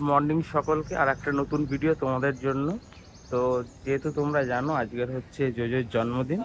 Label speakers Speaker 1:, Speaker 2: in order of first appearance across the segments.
Speaker 1: Morning সকলকে, আর একটা নতুন ভিডিও তোমাদের জন্য। তো যেহেতু তোমরা জানো আজকের হচ্ছে জোজোর জন্মদিন,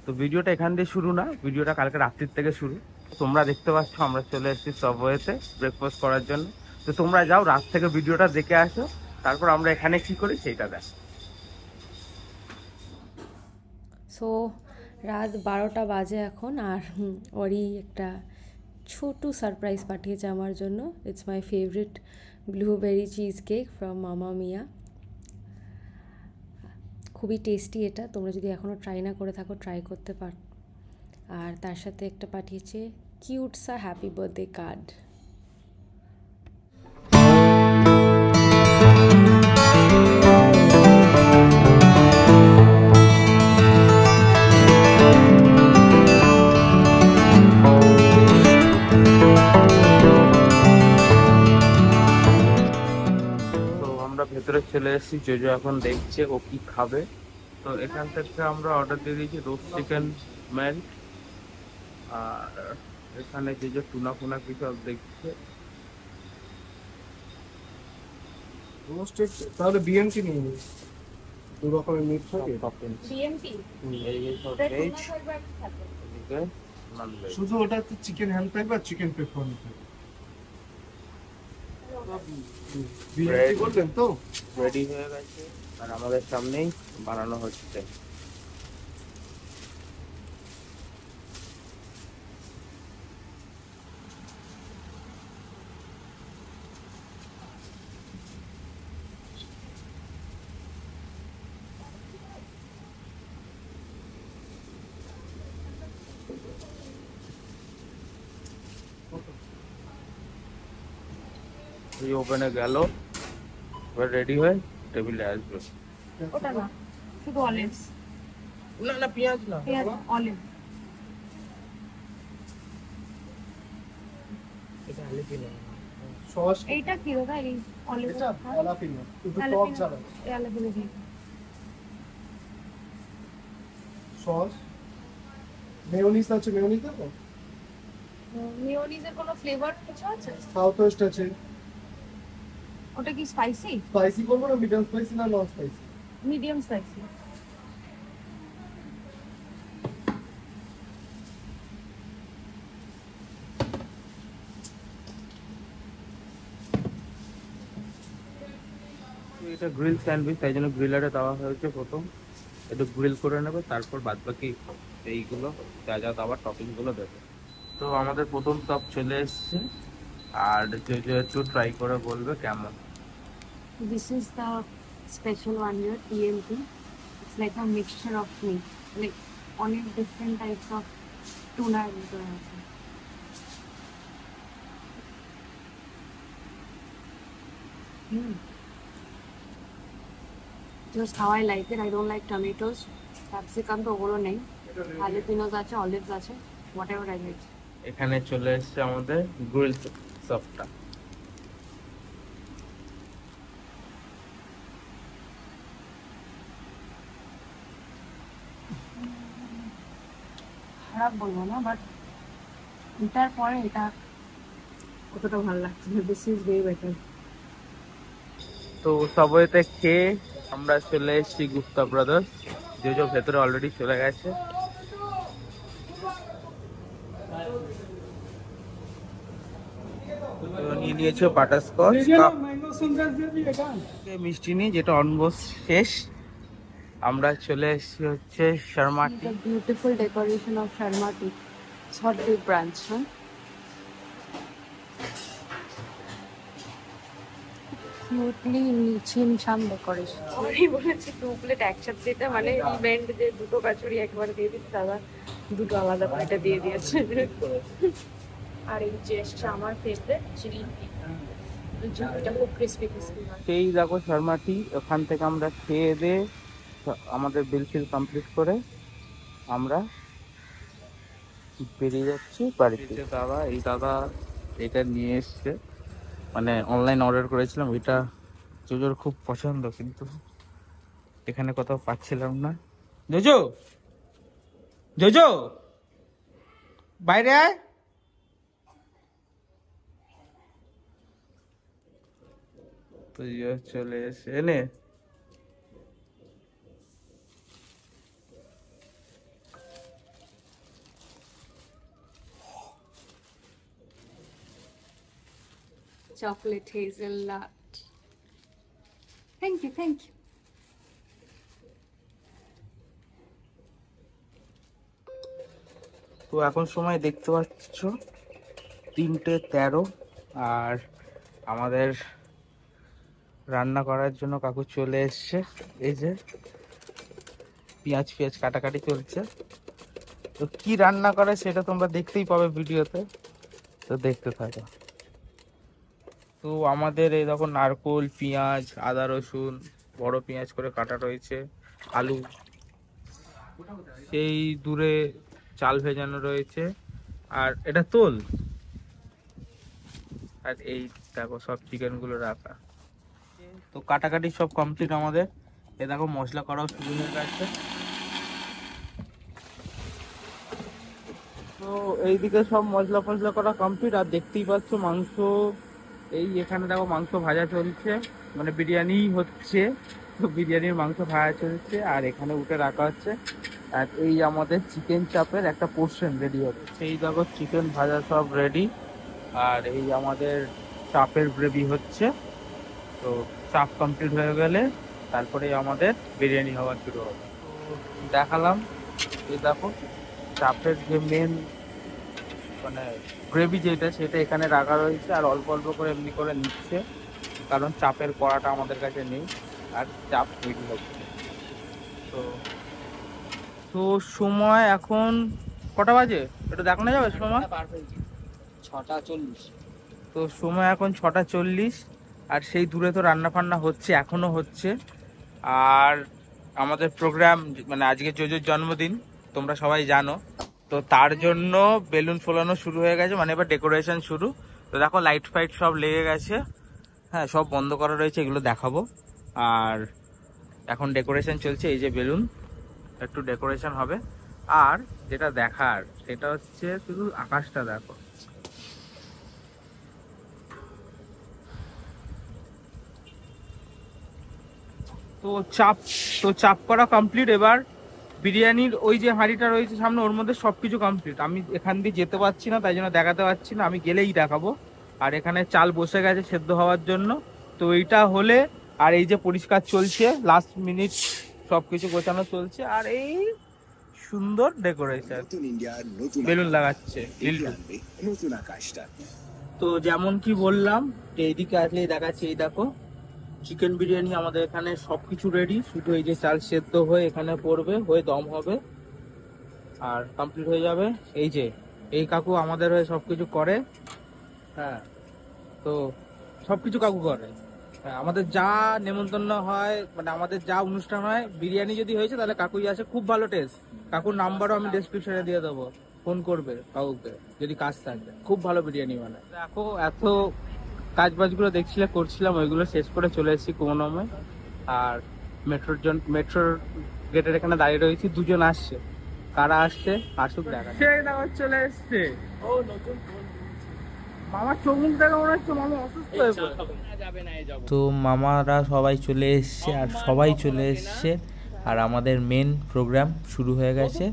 Speaker 1: তো ভিডিওটা এখান দিয়ে শুরু না, ভিডিওটা কালকে রাত্রির থেকে শুরু। তোমরা দেখতে পাচ্ছ আমরা চলে এসেছি সাবওয়েতে ব্রেকফাস্ট করার জন্য। তো তোমরা যাও রাত থেকে ভিডিওটা দেখে আসো, তারপর আমরা এখানে কি করি সেইটা দেখ।
Speaker 2: সো রাত 12টা বাজে এখন, আর ওরই একটা ছোট্ট সারপ্রাইজ পাঠিয়েছে আমার জন্য। It's my favourite blueberry cheese cake from মামা মিয়া। খুবই টেস্টি এটা, তোমরা যদি এখনও ট্রাই না করে থাকো ট্রাই করতে পারো। আর তার সাথে একটা পাঠিয়েছে কিউট সা হ্যাপি বার্থডে কার্ড।
Speaker 1: ভেতরে চলে এসেছি, জোজো এখন দেখছে ও কি খাবে। তো এখান থেকে আমরা অর্ডার দিয়ে দিয়েছি রোস্ট চিকেন মেল্ট, আর এখানে যে টুনা ফুনা কি সব দেখছে।
Speaker 3: রোস্টেড তাহলে বিএমটি নিয়ে নিই, দু রকমের মিট থাকে।
Speaker 4: বিএমপি
Speaker 1: এই সব ভেজ, এদিকে নন ভেজ।
Speaker 3: শুধু ওটাতে চিকেন হ্যান্ড থাকবে আর চিকেন পেপারনি থাকবে। বিএমটি বললেন তো?
Speaker 1: রেডি হয়ে গেছে আর আমাদের সামনেই বানানো হচ্ছে। এই ওভেনে গেল, এবার রেডি হয়ে টেবিলে আসবে।
Speaker 4: ওটা না, শুধু অলিভস।
Speaker 1: না না, পেঁয়াজ না,
Speaker 4: পেঁয়াজ অলিভ।
Speaker 1: এটা হালিপিনো
Speaker 3: সস
Speaker 4: এইটা কি দাদা? এই অলিভ
Speaker 3: এটা জালাপিনো, একটু টক ঝাল
Speaker 4: জালাপিনো দিই।
Speaker 3: সস মেয়োনিজ আছে, মেয়োনিজ দেবো?
Speaker 4: মেয়োনিজের কোনো ফ্লেভার কিছু আছে?
Speaker 3: সাউথ ওয়েস্ট আছে।
Speaker 4: ওটা কি স্পাইসি?
Speaker 3: স্পাইসি করবো না মিডিয়াম স্পাইসি না নন স্পাইসি?
Speaker 4: Medium spicy.
Speaker 1: এটা গ্রিল স্যান্ডউইচ, তাই জন্য গ্রিলারে দেওয়া হয়েছে। প্রথম একটু গ্রিল করে নেবে, তারপর বাদ বাকি এইগুলো যা যা দেওয়ার টপিং গুলো দেবে। তো আমাদের প্রথম টপ চলে এসছে, আর যে একটু ট্রাই করে বলবে কেমন।
Speaker 4: This is the special one here, TNT. It's like a mixture of meat, like অনেক different types of tuna ভিতরে আছে। Just how I like it. I don't like tomatoes. Capsicum তো ওগুলো নেই। Jalapenos আছে, olives আছে, whatever I like.
Speaker 1: এখানে চলে এসছে আমাদের গ্রিল চপটা।
Speaker 4: খারাপ বলবো না, বাট এটার পরে এটা কতটা ভালো লাগছে। This is way better.
Speaker 1: তো সবইতে খেয়ে আমরা চলে এসেছি গুপ্তা ব্রাদার্স। যে ভেতরে অলরেডি চলে গেছে। নিয়ে নিয়েছে বাটারস্কচ, মিষ্টি নিয়ে, যেটা অলমোস্ট শেষ। আমরা চলে এসেছি হচ্ছে Sharma tea.
Speaker 4: Beautiful decoration of Sharma tea, hot tea branch. Cutely ছিমছাম ডেকোরেশন। আমি বলেছি 2 প্লেট একসাথে দিতে, মানে ইভেন্ট যে দুটো কাচুরি একবার দিয়ে দিচ্ছে, দাদা দুটো আলাদা প্লেটে দিয়ে দিয়েছে। আর এই যে এসছে আমার ফেভারিট চিলি এটা খুব ক্রিস্পি ক্রিস্পি।
Speaker 1: সেই দেখো শর্মা টি, ওখান থেকে আমরা খেয়ে দিয়ে আমাদের বিল ফিল কমপ্লিট করে আমরা বেরিয়ে যাচ্ছি বাড়িতে। দাদা, এই দাদা এটা নিয়ে এসছে, মানে অনলাইন অর্ডার করেছিলাম। এটা জোজোর খুব পছন্দ, কিন্তু এখানে কোথাও পাচ্ছিলাম না। জোজো, জোজো বাইরে আয়। তো চলে এসে এনে
Speaker 4: chocolate hazelnut. Thank you, thank you.
Speaker 1: তো এখন সময় দেখতে পাচ্ছ 3:13 আর আমাদের রান্না করার জন্য কাকু চলে এসছে। এই যে পেঁয়াজ কাটাকাটি চলছে। তো কি রান্না করে সেটা তোমরা দেখতেই পাবে ভিডিওতে, তো দেখতে থাকো। তো আমাদের এই দেখো নারকোল, পেঁয়াজ, আদা রসুন বড় পেঁয়াজ করে কাটা রয়েছে, আলু, সেই দূরে চাল ভেজানো রয়েছে, আর এটা তোল, আর এই দেখো সব চিকেন গুলো রাখা। তো কাটাকাটি সব কমপ্লিট আমাদের। এ দেখো মশলা করাও শুরু হয়ে গেছে। তো এইদিকে সব মশলা করা কমপ্লিট। আর দেখতেই পাচ্ছ মাংস, এই এখানে দেখো মাংস ভাজা চলছে, মানে বিরিয়ানি হচ্ছে। তো বিরিয়ানির মাংস ভাজা চলছে আর এখানে উঠে রাখা হচ্ছে। আর এই আমাদের চিকেন চাপের একটা পোর্শন রেডি হচ্ছে। এই দেখো চিকেন ভাজা সব রেডি, আর এই আমাদের চাপের গ্রেভি হচ্ছে। তো চাপ কমপ্লিট হয়ে গেলে তারপরে আমাদের বিরিয়ানি হওয়া শুরু হবে। তো দেখালাম, এই দেখো চাপের যে মেন মানে গ্রেভি যেটা সেটা এখানে রাখা রয়েছে, আর অল্প অল্প করে এমনি করে নিচ্ছে, কারণ চাপের কড়াটা আমাদের কাছে নেই আর চাপ তৈরি হচ্ছে। তো তো সময় এখন কটা বাজে এটা দেখানো যাবে? সময়
Speaker 3: 6:40।
Speaker 1: তো সময় এখন 6:40, আর সেই দূরে তো রান্না ফান্না হচ্ছে, এখনো হচ্ছে। আর আমাদের প্রোগ্রাম মানে আজকে জোজোর জন্মদিন, তোমরা সবাই জানো। তো তার জন্য বেলুন ফোলানো শুরু হয়ে গেছে, মানে এবার ডেকোরেশন শুরু। তো দেখো লাইট ফাইট সব লেগে গেছে, হ্যাঁ সব বন্ধ করা রয়েছে, এগুলো দেখাবো। আর এখন ডেকোরেশন চলছে, এই যে বেলুন, একটু ডেকোরেশন হবে। আর যেটা দেখার সেটা হচ্ছে শুধু আকাশটা দেখো। তো চাপ করা কমপ্লিট। এবার বিরিয়ানির ওই যে হাঁড়িটা রয়েছে সামনে, ওর মধ্যে সবকিছু কমপ্লিট। আমি এখান দিয়ে যেতে পারছি না, তাই জন্য দেখাতে পারছি না, আমি গেলেই দেখাবো। আর এখানে চাল বসে গেছে সেদ্ধ হওয়ার জন্য। তো এইটা হলে, আর এই যে পরিষ্কার চলছে, লাস্ট মিনিট সবকিছু গোছানো চলছে, আর এই সুন্দর ডেকোরেশন, বেলুন লাগাচ্ছে নতুন আকাশটা। তো যেমন কি বললাম, এইদিকে আসলে দেখাচ্ছি, এই দেখো চিকেন বিরিয়ানি আমাদের এখানে সবকিছু রেডি, শুধু এই যে চাল সেদ্ধ হয়ে এখানে পড়বে, হয়ে দম হবে আর কমপ্লিট হয়ে যাবে। এই যে এই কাকু আমাদের হয়ে সবকিছু করে, হ্যাঁ তো সবকিছু কাকু করে। হ্যাঁ, আমাদের যা নেমন্তন্ন হয়, মানে আমাদের যা অনুষ্ঠান হয়, বিরিয়ানি যদি হয়েছে তাহলে কাকুই আসে, খুব ভালো টেস্ট। কাকুর নাম্বারও আমি ডেসক্রিপশনে দিয়ে দেবো, ফোন করবে কাকুকে যদি কাজ থাকে, খুব ভালো বিরিয়ানি বানায়। দেখো এত কাজ বাজগুলো দেখছিলে, করছিলাম, ওইগুলো শেষ করে চলে এসেছি কুমনমে। আর মেট্রোর গেটের এখানে দাঁড়িয়ে রয়েছি, দুজন আসছে। কারা আসছে আসুক, দেখা চলে এসছে। ও নতুন মামার চোখ মুখ দেখা মনে হচ্ছে মামা অসুস্থ হয়ে পড়ে। তো মামারা সবাই চলে এসছে, আর সবাই চলে এসছে, আর আমাদের মেন প্রোগ্রাম শুরু হয়ে গেছে।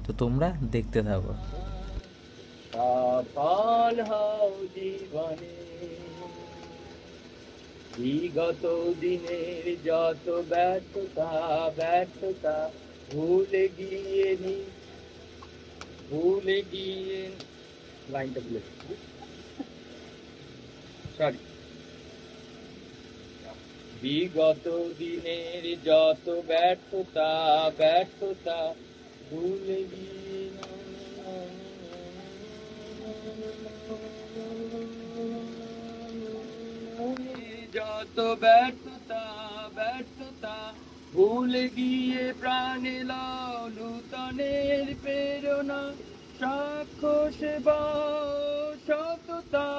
Speaker 1: তো তোমরা দেখতে থাকো। সফল হও জীবনে, বিগত দিনের যত ব্যর্থতা ভুলে গিয়ে লাইনটা ভুলে সরি, বিগত দিনের যত ব্যর্থতা ভুলে গিয়ে যত ব্যর্থতা ভুলে গিয়ে প্রাণে লাও নূতনের প্রেরণা, সাক্ষ্য সেবা সততা,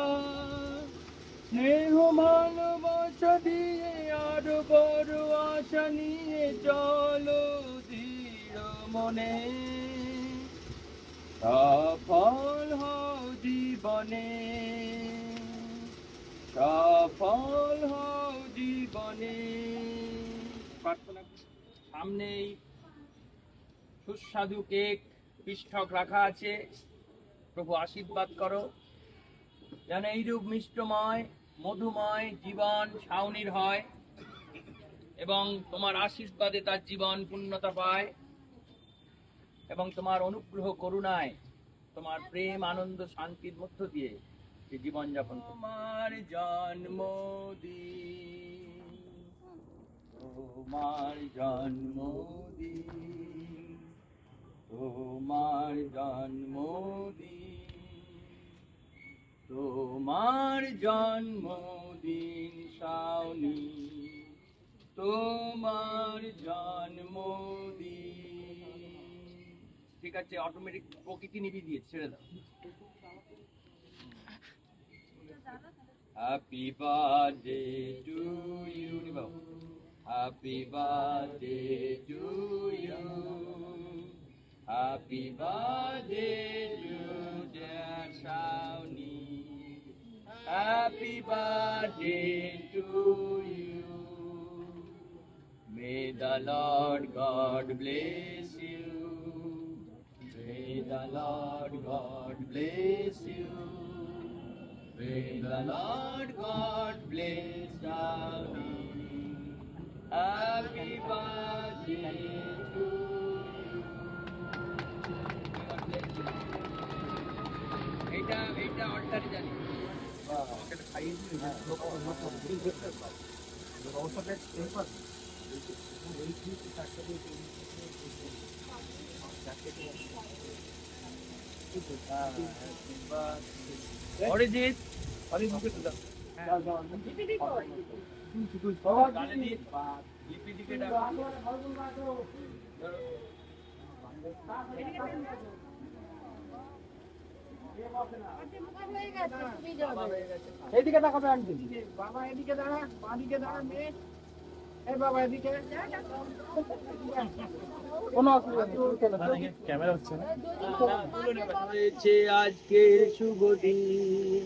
Speaker 1: স্নেহ ভালোবাসা দিয়ে আরো বড় আশা নিয়ে চলো দৃঢ় মনে, সফল হও জীবনে, সফল হও জীবনে। সামনেই সুস্বাদু কেক পিষ্টক রাখা আছে। প্রভু আশীর্বাদ করো যেন এইরূপ মিষ্টময় মধুময় জীবন শাওনির হয় এবং তোমার আশীর্বাদে তার জীবন পূর্ণতা পায় এবং তোমার অনুগ্রহ করুণায় তোমার প্রেম আনন্দ শান্তির মধ্য দিয়ে যে জীবন যাপন। তোমার জন্মদিন, তোমার জন্মদিন, তোমার জন্মদিন, তোমার জন্মদিন শাওনি, তোমার জন্মদিন। ঠিক আছে, অটোমেটিক প্রকৃতি নিবি দিয়ে ছেড়ে দাও। Happy birthday to you, happy birthday to you, happy birthday to dear Shaoni, happy birthday to you. May the Lord God bless you. May the Lord God bless you. May the Lord God bless you. Happy birthday to you. এইটা অর্ডারে জানি।
Speaker 3: এটা খাইয়ে দিই লোক অবস্থাটা এই pass এই কি টাকা দিয়ে
Speaker 1: অরিজিৎ
Speaker 3: আরে মুখে তো দাও
Speaker 1: গালে দিয়ে লিপি দিকে ডাক।
Speaker 3: এইদিকে তাকাবে আন্টি, বাবা এদিকে দাঁড়া, বাদিকে দাঁড়া মেয়ে, এই বাবা এদিকে, কোনো অসুবিধা নেই, ক্যামেরা হচ্ছে না।
Speaker 1: হয়েছে আজকের শুভ দিন,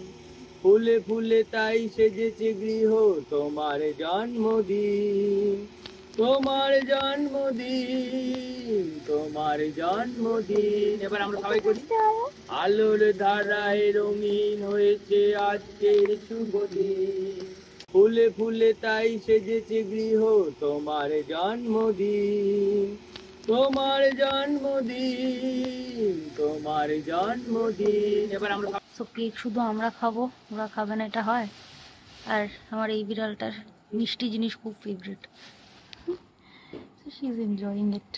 Speaker 1: ফুলে ফুলে তাই সেজেছে গৃহ, তোমার জন্মদিন, তোমার জন্মদিন, তোমার জন্মদিন। এবার আমরা সবাই করি। আলোর ধারায় রঙিন হয়েছে আজকের শুভ দিন, ফুলে ফুলে তাই সেজেছে গৃহ, তোমার জন্মদিন, তোমার জন্মদিন, তোমার জন্মদিন। এবার আমরা
Speaker 5: সো কেক শুধু আমরা খাবো, ওরা খাবে না, এটা হয়? আর আমার এই বিড়ালটার মিষ্টি জিনিস খুব favourite, so she is enjoying it.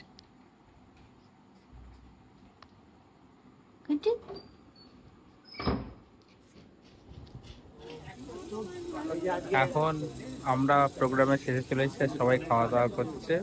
Speaker 1: এখন আমরা প্রোগ্রামের শেষে চলে এসেছি, সবাই খাওয়া দাওয়া করছে।